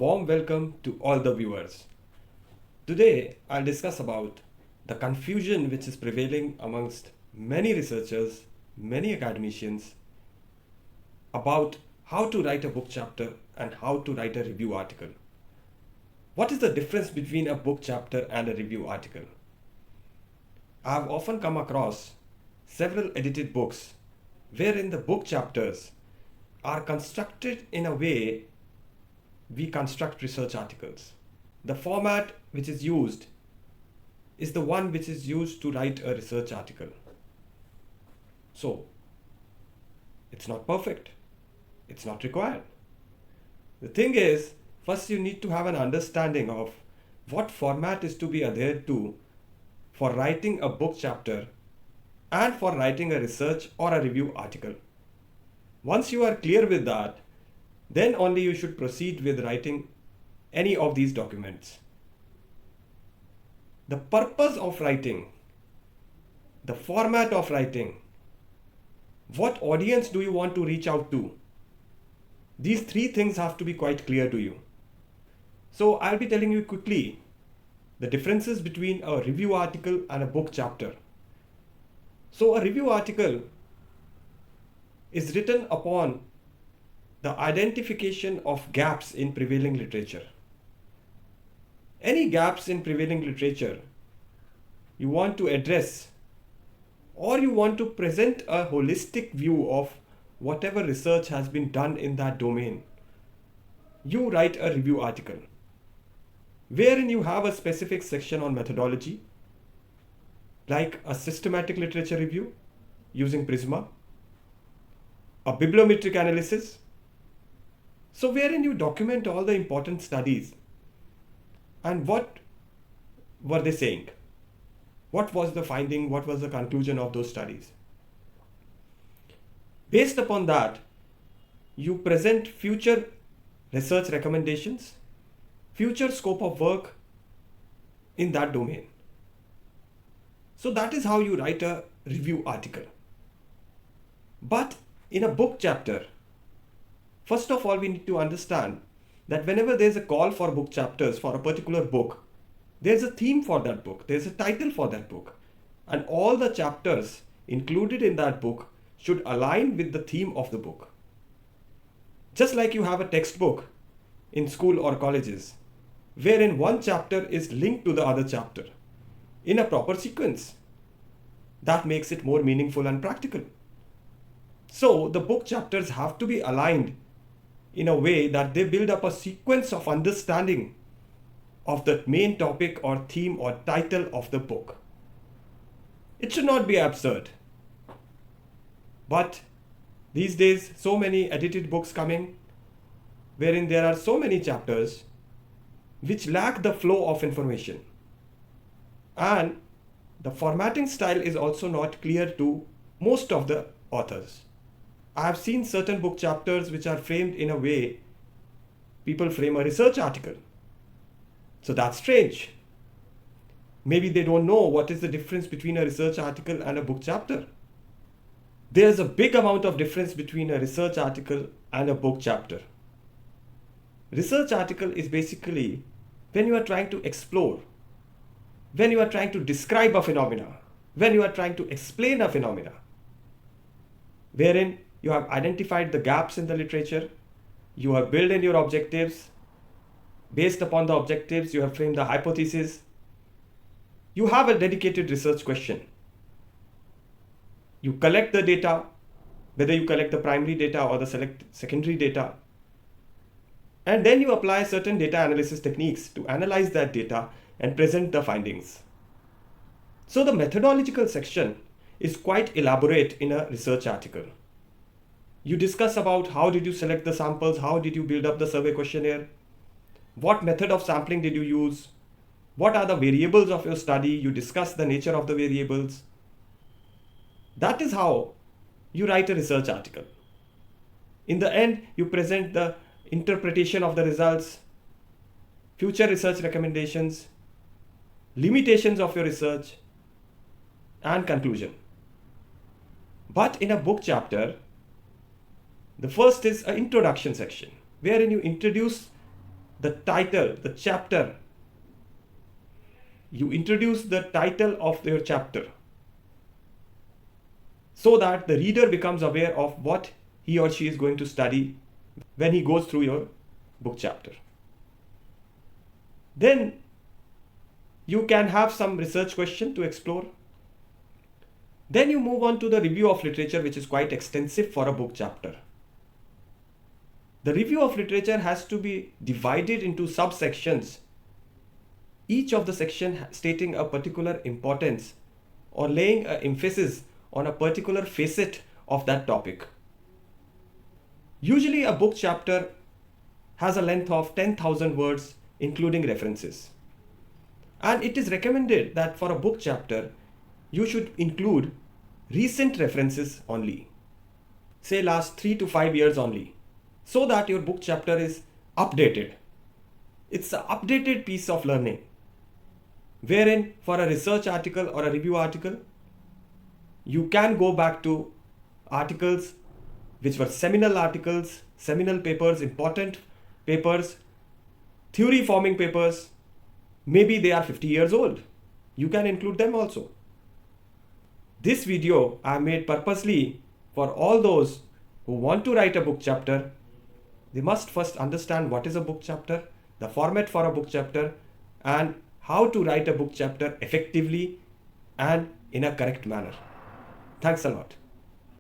warm welcome to all the viewers. Today I'll discuss about the confusion which is prevailing amongst many researchers, many academicians about how to write a book chapter and how to write a review article. What is the difference between a book chapter and a review article? I have often come across several edited books wherein the book chapters are constructed in a way we construct research articles. The format which is used is the one which is used to write a research article. So, it's not perfect. It's not required. The thing is, first you need to have an understanding of what format is to be adhered to for writing a book chapter and for writing a research or a review article. Once you are clear with that, then only you should proceed with writing any of these documents. The purpose of writing, the format of writing, what audience do you want to reach out to? These three things have to be quite clear to you. So I'll be telling you quickly the differences between a review article and a book chapter. So a review article is written upon the identification of gaps in prevailing literature. Any gaps in prevailing literature you want to address, or you want to present a holistic view of whatever research has been done in that domain, you write a review article wherein you have a specific section on methodology, like a systematic literature review using Prisma, a bibliometric analysis. So wherein you document all the important studies and what were they saying? What was the finding? What was the conclusion of those studies? Based upon that, you present future research recommendations, future scope of work in that domain. So that is how you write a review article. But in a book chapter, first of all, we need to understand that whenever there's a call for book chapters for a particular book, there's a theme for that book, there's a title for that book, and all the chapters included in that book should align with the theme of the book. Just like you have a textbook in school or colleges, wherein one chapter is linked to the other chapter in a proper sequence. That makes it more meaningful and practical. So the book chapters have to be aligned in a way that they build up a sequence of understanding of the main topic or theme or title of the book. It should not be absurd. But these days, so many edited books coming, wherein there are so many chapters which lack the flow of information. And the formatting style is also not clear to most of the authors. I have seen certain book chapters which are framed in a way people frame a research article. So that's strange. Maybe they don't know what is the difference between a research article and a book chapter. There's a big amount of difference between a research article and a book chapter. Research article is basically when you are trying to explore, when you are trying to describe a phenomena, when you are trying to explain a phenomena, wherein you have identified the gaps in the literature, you have built in your objectives, based upon the objectives, you have framed the hypothesis, you have a dedicated research question. You collect the data, whether you collect the primary data or the secondary data, and then you apply certain data analysis techniques to analyze that data and present the findings. So the methodological section is quite elaborate in a research article. You discuss about how did you select the samples, how did you build up the survey questionnaire, what method of sampling did you use, what are the variables of your study, you discuss the nature of the variables. That is how you write a research article. In the end, you present the interpretation of the results, future research recommendations, limitations of your research, and conclusion. But in a book chapter, the first is an introduction section, wherein you introduce the title, the chapter. You introduce the title of your chapter so that the reader becomes aware of what he or she is going to study when he goes through your book chapter. Then you can have some research question to explore. Then you move on to the review of literature, which is quite extensive for a book chapter. The review of literature has to be divided into subsections, each of the section stating a particular importance or laying an emphasis on a particular facet of that topic. Usually a book chapter has a length of 10,000 words including references. And it is recommended that for a book chapter, you should include recent references only, say last 3 to 5 years only, so that your book chapter is updated. It's an updated piece of learning, wherein for a research article or a review article, you can go back to articles which were seminal articles, seminal papers, important papers, theory forming papers. Maybe they are 50 years old. You can include them also. This video I made purposely for all those who want to write a book chapter. They must first understand what is a book chapter, the format for a book chapter, and how to write a book chapter effectively and in a correct manner. Thanks a lot.